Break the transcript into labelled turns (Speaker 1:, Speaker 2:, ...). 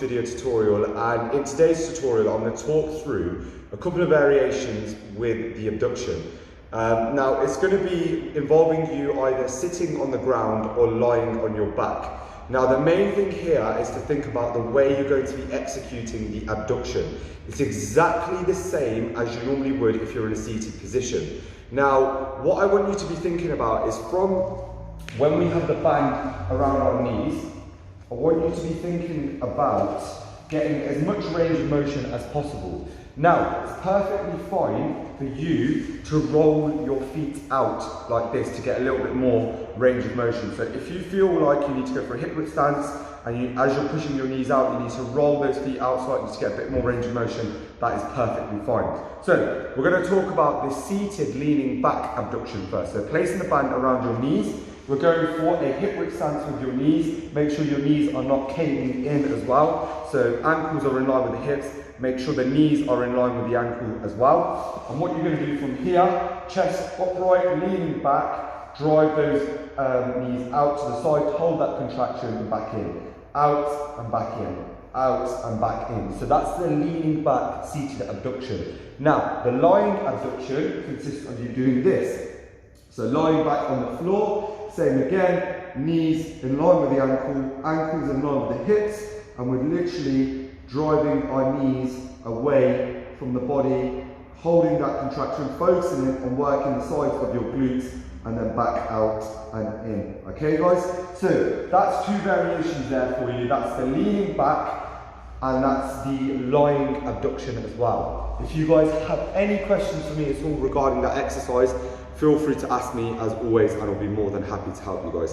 Speaker 1: video tutorial, and in today's tutorial I'm going to talk through a couple of variations with the abduction. Now it's going to be involving you either sitting on the ground or lying on your back. Now the main thing here is to think about the way you're going to be executing the abduction. It's exactly the same as you normally would if you're in a seated position. Now what I want you to be thinking about is from when we have the band around our knees, I want you to be thinking about getting as much range of motion as possible. Now, it's perfectly fine for you to roll your feet out like this to get a little bit more range of motion. So if you feel like you need to go for a hip width stance and as you're pushing your knees out, you need to roll those feet out slightly to get a bit more range of motion, that is perfectly fine. So we're going to talk about the seated leaning back abduction first. So placing the band around your knees. We're going for a hip width stance with your knees. Make sure your knees are not caving in as well. So ankles are in line with the hips. Make sure the knees are in line with the ankle as well. And what you're going to do from here, chest upright, leaning back, drive those knees out to the side, hold that contraction and back in. Out and back in. Out and back in. So that's the leaning back seated abduction. Now, the lying abduction consists of you doing this. So lying back on the floor, same again, knees in line with the ankles in line with the hips, and we're literally driving our knees away from the body, holding that contraction, focusing in on working the sides of your glutes, and then back out and in. Okay guys? So that's two variations there for you. That's the leaning back, and that's the lying abduction as well. If you guys have any questions for me at all regarding that exercise, feel free to ask me as always, and I'll be more than happy to help you guys.